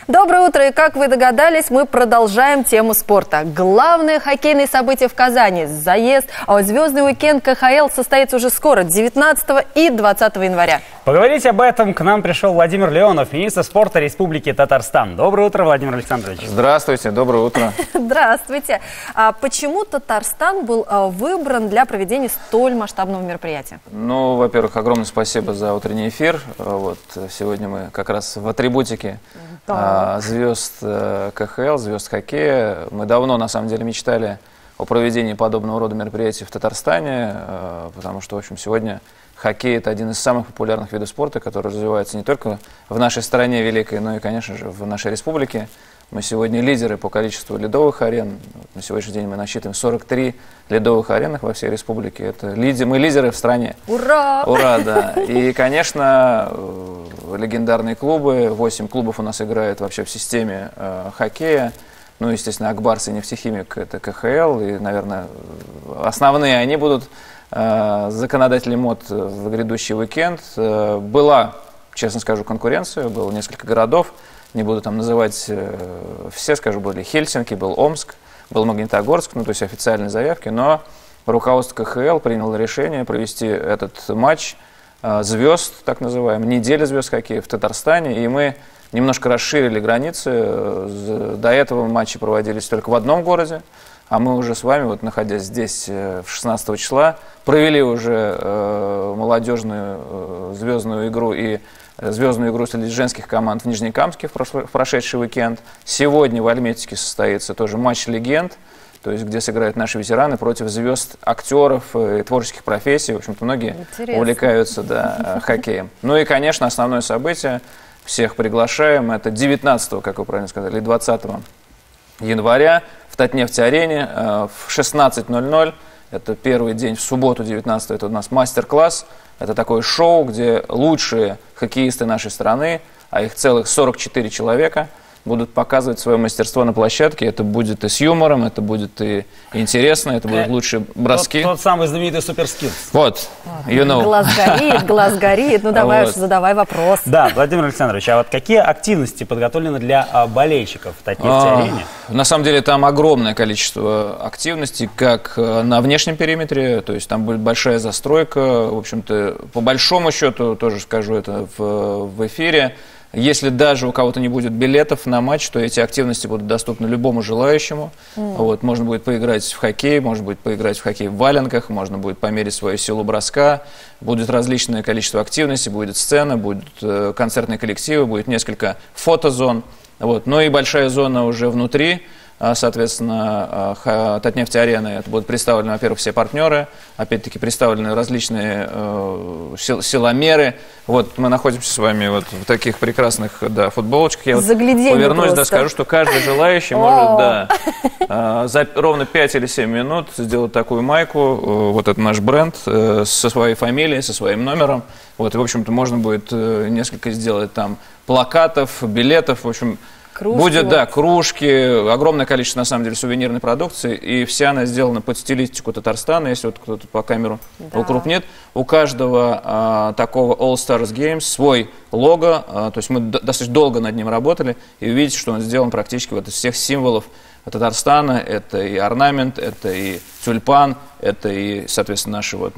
Доброе утро, и как вы догадались, мы продолжаем тему спорта. Главное хоккейное событие в Казани – заезд, звездный уикенд КХЛ состоится уже скоро, 19 и 20 января. Поговорить об этом к нам пришел Владимир Леонов, министр спорта Республики Татарстан. Доброе утро, Владимир Александрович. Здравствуйте, доброе утро. Здравствуйте. Почему Татарстан был выбран для проведения столь масштабного мероприятия? Ну, во-первых, огромное спасибо за утренний эфир. Вот сегодня мы как раз в атрибутике звезд КХЛ, звезд хоккея. Мы давно, на самом деле, мечтали о проведении подобного рода мероприятий в Татарстане, потому что, в общем, сегодня хоккей – это один из самых популярных видов спорта, который развивается не только в нашей стране великой, но и, конечно же, в нашей республике. Мы сегодня лидеры по количеству ледовых арен. На сегодняшний день мы насчитываем 43 ледовых аренах во всей республике. Это мы лидеры в стране. Ура! Ура, да. И, конечно, легендарные клубы. 8 клубов у нас играют вообще в системе хоккея. Ну, естественно, Акбарс и Нефтехимик – это КХЛ. И, наверное, основные они будут законодатели МОД в грядущий уикенд. Была, честно скажу, конкуренция. Было несколько городов. Не буду там называть все, скажу, были Хельсинки, был Омск, был Магнитогорск, ну, то есть официальные заявки, но руководство КХЛ приняло решение провести этот матч звезд, так называемый, неделя звезд хоккея в Татарстане, и мы немножко расширили границы. До этого матчи проводились только в одном городе, а мы уже с вами, вот находясь здесь 16 числа, провели уже молодежную звездную игру и звездную игру среди женских команд в Нижнекамске в прошедший уикенд. Сегодня в Альметьевске состоится тоже матч легенд, то есть где сыграют наши ветераны против звезд актеров и творческих профессий. В общем-то, многие увлекаются хоккеем. Ну и, конечно, основное событие, всех приглашаем, это 19, как вы правильно сказали, и 20 января в Татнефть-арене в 16:00. Это первый день, в субботу 19, это у нас мастер-класс. Это такое шоу, где лучшие хоккеисты нашей страны, а их целых 44 человека, будут показывать свое мастерство на площадке. Это будет и с юмором, это будет и интересно, это будут лучшие броски. Тот самый знаменитый суперскилл. Вот, you know. Глаз горит. Ну давай уж задавай вопрос. Да, Владимир Александрович, а вот какие активности подготовлены для болельщиков в Татнефть-арене? На самом деле там огромное количество активностей, как на внешнем периметре, то есть там будет большая застройка. В общем-то, по большому счету, тоже скажу это в эфире, если даже у кого-то не будет билетов на матч, то эти активности будут доступны любому желающему. Вот, можно будет поиграть в хоккей, можно будет поиграть в хоккей в валенках, можно будет померить свою силу броска. Будет различное количество активностей, будет сцена, будут концертные коллективы, будет несколько фотозон. Вот. Ну и большая зона уже внутри. Соответственно, Татнефть-арена, это будут представлены, во-первых, все партнеры, опять-таки представлены различные силомеры. Вот мы находимся с вами вот в таких прекрасных футболочках. Я вот повернусь, скажу, что каждый желающий может за ровно 5 или 7 минут сделать такую майку, вот это наш бренд, со своей фамилией, со своим номером. Вот, и, в общем-то, можно будет несколько сделать там плакатов, билетов, в общем. Будет, кружки, огромное количество, на самом деле, сувенирной продукции, и вся она сделана под стилистику Татарстана, если вот кто-то по камеру укрупнит. У каждого такого All Stars Games свой лого, то есть мы достаточно долго над ним работали, и вы видите, что он сделан практически вот из всех символов Татарстана. Это и орнамент, это и тюльпан, это и, соответственно, наша вот,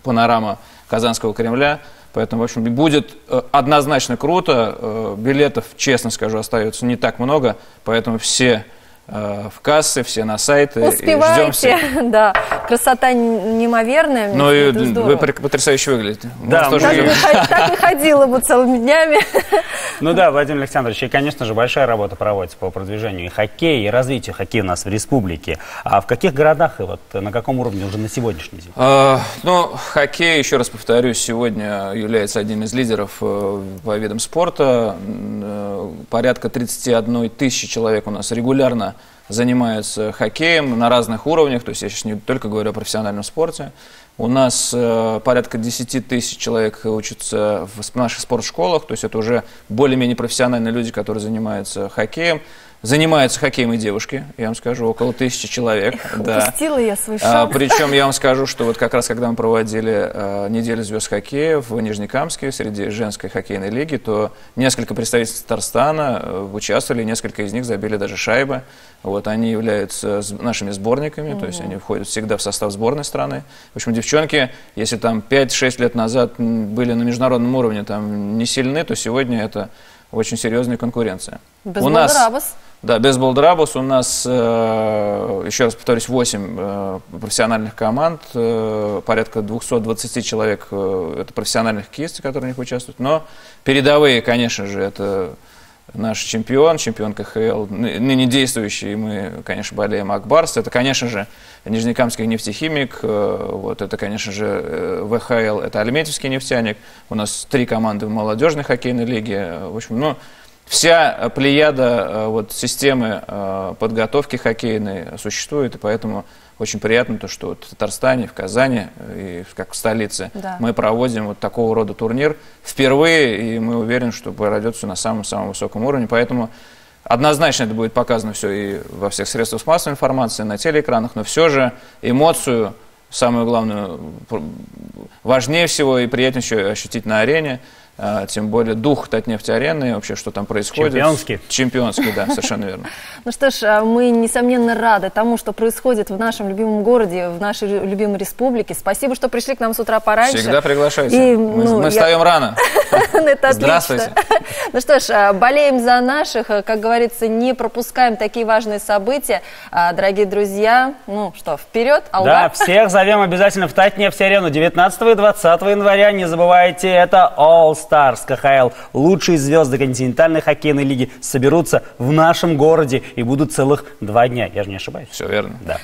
панорама Казанского Кремля. Поэтому, в общем, будет однозначно круто. Билетов, честно скажу, остается не так много. Поэтому все в кассы, все на сайты. Успевайте, да. Красота неимоверная. Ну и вы потрясающе выглядите. Да, так и ходила бы целыми днями. Ну да, Владимир Александрович, и, конечно же, большая работа проводится по продвижению и хоккея, и развитию хоккея у нас в республике. А в каких городах и вот на каком уровне уже на сегодняшний день? Ну, хоккей, еще раз повторюсь, сегодня является одним из лидеров по видам спорта. Порядка 31 тысячи человек у нас регулярно занимаются хоккеем на разных уровнях, то есть я сейчас не только говорю о профессиональном спорте. У нас порядка 10 тысяч человек учатся в наших спортшколах, то есть это уже более-менее профессиональные люди, которые занимаются хоккеем. Занимаются хоккеем и девушки, я вам скажу, около 1000 человек. Упустила я свой шанс. Причем я вам скажу, что вот как раз когда мы проводили неделю звезд хоккея в Нижнекамске среди женской хоккейной лиги, то несколько представителей Татарстана участвовали, несколько из них забили даже шайбы. Вот, они являются нашими сборниками, то есть они входят всегда в состав сборной страны. В общем, девчонки, если там 5-6 лет назад были на международном уровне там, не сильны, то сегодня это очень серьезная конкуренция. Без Болдырабос. Да, без Болдырабос у нас, еще раз повторюсь, 8 профессиональных команд, порядка 220 человек, это профессиональных хоккеистов, которые в них участвуют. Но передовые, конечно же, это наш чемпион КХЛ, ныне действующий, мы, конечно, болеем Акбарс. Это, конечно же, Нижнекамский нефтехимик, вот, это, конечно же, ВХЛ, это Альметьевский нефтяник. У нас 3 команды в молодежной хоккейной лиге. В общем, ну, вся плеяда вот, системы подготовки хоккейной существует, и поэтому очень приятно, то, что вот в Татарстане, в Казани, и как в столице, мы проводим вот такого рода турнир впервые, и мы уверены, что пройдет все на самом-самом высоком уровне. Поэтому однозначно это будет показано все и во всех средствах массовой информации, на телеэкранах, но все же эмоцию, самую главную, важнее всего и приятнее еще ощутить на арене. Тем более дух Татнефть-арены, вообще, что там происходит. Чемпионский. Чемпионский, да, совершенно верно. Ну что ж, мы, несомненно, рады тому, что происходит в нашем любимом городе, в нашей любимой республике. Спасибо, что пришли к нам с утра пораньше. Всегда приглашайте. Мы встаем рано. Здравствуйте. Ну что ж, болеем за наших, как говорится, не пропускаем такие важные события. Дорогие друзья, ну что, вперед, Алдар. Да, всех зовем обязательно в Татнефть-арену 19 и 20 января. Не забывайте, это All Stars КХЛ. Лучшие звезды континентальной хоккейной лиги соберутся в нашем городе и будут целых 2 дня. Я же не ошибаюсь? Все верно. Да.